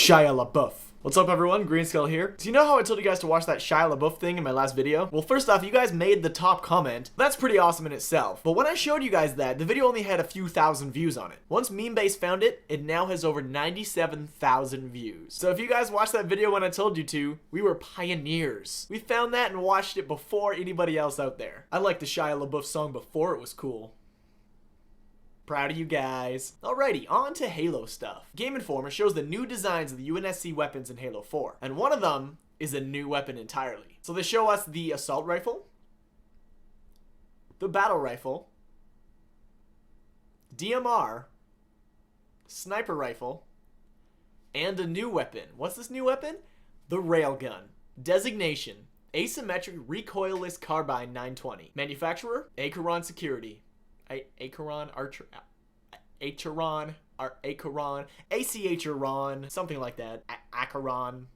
Shia LaBeouf. What's up everyone, Greenskull here. So you know how I told you guys to watch that Shia LaBeouf thing in my last video? Well, first off, you guys made the top comment. That's pretty awesome in itself. But when I showed you guys that, the video only had a few thousand views on it. Once MemeBase found it, it now has over 97,000 views. So if you guys watched that video when I told you to, we were pioneers. We found that and watched it before anybody else out there. I liked the Shia LaBeouf song before it was cool. Proud of you guys. Alrighty, on to Halo stuff. Game Informer shows the new designs of the UNSC weapons in Halo 4, and one of them is a new weapon entirely. So they show us the assault rifle, the battle rifle, DMR, sniper rifle, and a new weapon. What's this new weapon? The Railgun. Designation: Asymmetric Recoilless Carbine 920. Manufacturer: Acheron Security. Acheron, something like that. Acheron?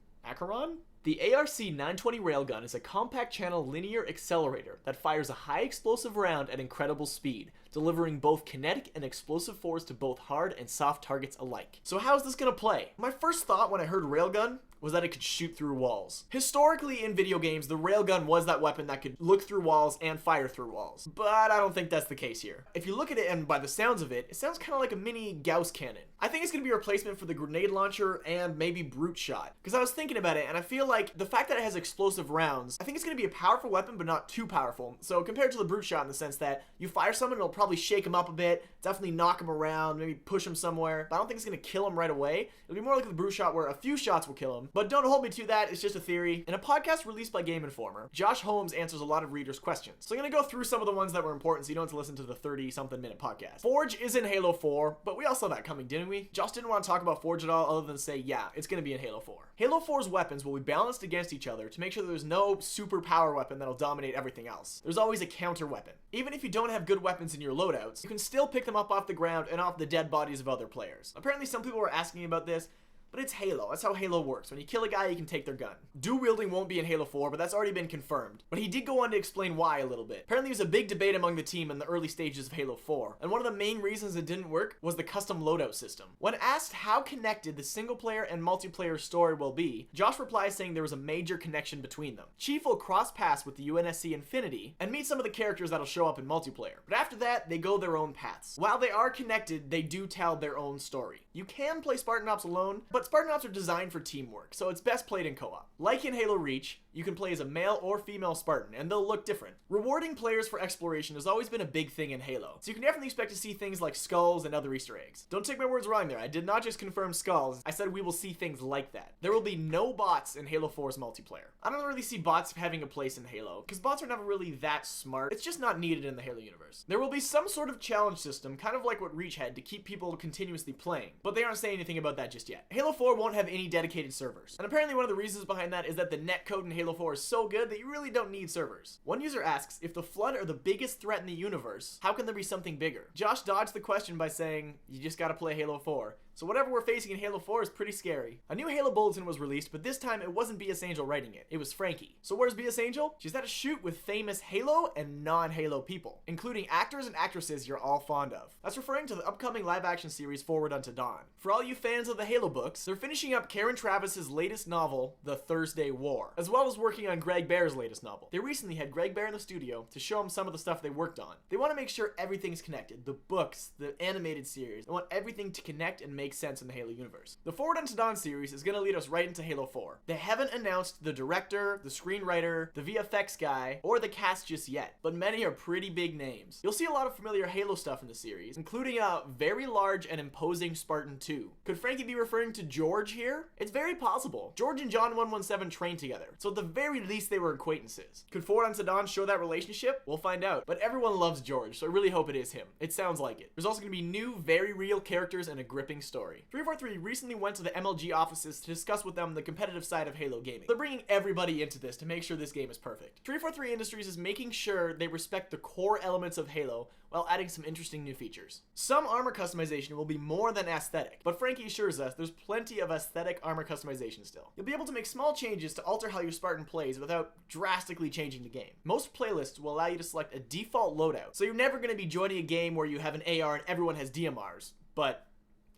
The ARC 920 Railgun is a compact channel linear accelerator that fires a high explosive round at incredible speed, delivering both kinetic and explosive force to both hard and soft targets alike. So how is this gonna play? My first thought when I heard Railgun was that it could shoot through walls. Historically in video games, the Railgun was that weapon that could look through walls and fire through walls. But I don't think that's the case here. If you look at it, and by the sounds of it, it sounds kind of like a mini Gauss cannon. I think it's going to be a replacement for the grenade launcher and maybe brute shot. Because I was thinking about it, and I feel like the fact that it has explosive rounds, I think it's going to be a powerful weapon, but not too powerful. So compared to the brute shot in the sense that you fire someone, it'll probably shake him up a bit, definitely knock him around, maybe push him somewhere, but I don't think it's going to kill him right away. It'll be more like the brute shot where a few shots will kill him. But don't hold me to that, it's just a theory. In a podcast released by Game Informer, Josh Holmes answers a lot of readers' questions. So I'm going to go through some of the ones that were important so you don't have to listen to the 30-something minute podcast. Forge is in Halo 4, but we all saw that coming, didn't we? Josh didn't want to talk about Forge at all other than say, yeah, it's going to be in Halo 4. Halo 4's weapons will be balanced against each other to make sure that there's no super power weapon that'll dominate everything else. There's always a counter weapon. Even if you don't have good weapons in your loadouts, you can still pick them up off the ground and off the dead bodies of other players. Apparently some people were asking about this, but it's Halo. That's how Halo works. When you kill a guy, you can take their gun. Dual wielding won't be in Halo 4, but that's already been confirmed. But he did go on to explain why a little bit. Apparently, there was a big debate among the team in the early stages of Halo 4, and one of the main reasons it didn't work was the custom loadout system. When asked how connected the single player and multiplayer story will be, Josh replies saying there was a major connection between them. Chief will cross paths with the UNSC Infinity and meet some of the characters that'll show up in multiplayer. But after that, they go their own paths. While they are connected, they do tell their own story. You can play Spartan Ops alone, but Spartan Ops are designed for teamwork, so it's best played in co-op. Like in Halo Reach, you can play as a male or female Spartan, and they'll look different. Rewarding players for exploration has always been a big thing in Halo, so you can definitely expect to see things like skulls and other Easter eggs. Don't take my words wrong there, I did not just confirm skulls, I said we will see things like that. There will be no bots in Halo 4's multiplayer. I don't really see bots having a place in Halo, because bots are never really that smart. It's just not needed in the Halo universe. There will be some sort of challenge system, kind of like what Reach had, to keep people continuously playing, but they aren't saying anything about that just yet. Halo 4 won't have any dedicated servers, and apparently one of the reasons behind that is that the netcode in Halo 4 is so good that you really don't need servers. One user asks, if the Flood are the biggest threat in the universe, how can there be something bigger? Josh dodged the question by saying, you just gotta play Halo 4. So whatever we're facing in Halo 4 is pretty scary. A new Halo Bulletin was released, but this time it wasn't BS Angel writing it. It was Frankie. So where's BS Angel? She's at a shoot with famous Halo and non-Halo people, including actors and actresses you're all fond of. That's referring to the upcoming live-action series Forward Unto Dawn. For all you fans of the Halo books, they're finishing up Karen Travis's latest novel, The Thursday War, as well as working on Greg Bear's latest novel. They recently had Greg Bear in the studio to show him some of the stuff they worked on. They want to make sure everything's connected. The books, the animated series. They want everything to connect and make sense in the Halo universe. The Forward Unto Dawn series is going to lead us right into Halo 4. They haven't announced the director, the screenwriter, the VFX guy, or the cast just yet, but many are pretty big names. You'll see a lot of familiar Halo stuff in the series, including a very large and imposing Spartan 2. Could Frankie be referring to George here? It's very possible. George and John 117 trained together, so at the very least they were acquaintances. Could Forward Unto Dawn show that relationship? We'll find out, but everyone loves George, so I really hope it is him. It sounds like it. There's also going to be new, very real characters and a gripping story. 343 recently went to the MLG offices to discuss with them the competitive side of Halo gaming. They're bringing everybody into this to make sure this game is perfect. 343 Industries is making sure they respect the core elements of Halo while adding some interesting new features. Some armor customization will be more than aesthetic, but Frankie assures us there's plenty of aesthetic armor customization still. You'll be able to make small changes to alter how your Spartan plays without drastically changing the game. Most playlists will allow you to select a default loadout, so you're never going to be joining a game where you have an AR and everyone has DMRs, but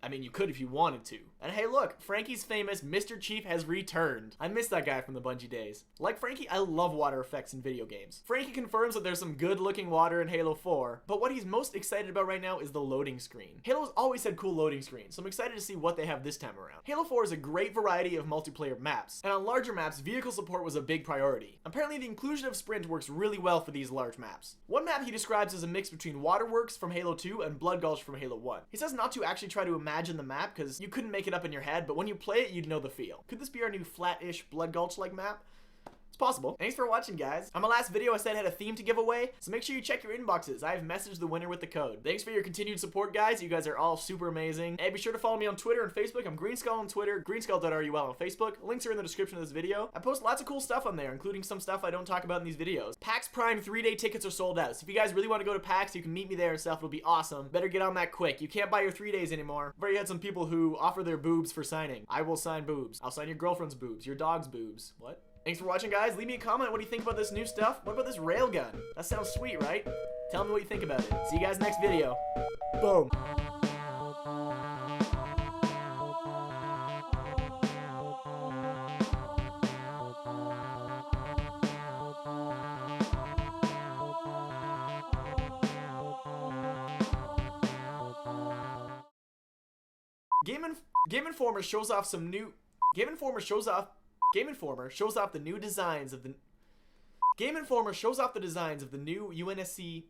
I mean, you could if you wanted to. And hey look, Frankie's famous Mr. Chief has returned. I miss that guy from the Bungie days. Like Frankie, I love water effects in video games. Frankie confirms that there's some good looking water in Halo 4, but what he's most excited about right now is the loading screen. Halo's always had cool loading screens, so I'm excited to see what they have this time around. Halo 4 is a great variety of multiplayer maps, and on larger maps, vehicle support was a big priority. Apparently the inclusion of sprint works really well for these large maps. One map he describes as a mix between Waterworks from Halo 2 and Blood Gulch from Halo 1. He says not to actually try to imagine the map because you couldn't make it up in your head, but when you play it, you'd know the feel. Could this be our new flat-ish Blood Gulch-like map? It's possible. Thanks for watching, guys. On my last video, I said I had a theme to give away, so make sure you check your inboxes. I have messaged the winner with the code. Thanks for your continued support, guys. You guys are all super amazing. Hey, be sure to follow me on Twitter and Facebook. I'm Greenskull on Twitter, greenskull.rul on Facebook. Links are in the description of this video. I post lots of cool stuff on there, including some stuff I don't talk about in these videos. PAX Prime 3-day tickets are sold out, so if you guys really want to go to PAX, you can meet me there and stuff. It'll be awesome. Better get on that quick. You can't buy your 3 days anymore. I've already had some people who offer their boobs for signing. I will sign boobs. I'll sign your girlfriend's boobs, your dog's boobs. What? Thanks for watching, guys. Leave me a comment. What do you think about this new stuff? What about this railgun? That sounds sweet, right? Tell me what you think about it. See you guys next video. Boom. Game Informer shows off some new... Game Informer shows off the new designs of the... Game Informer shows off the designs of the new UNSC...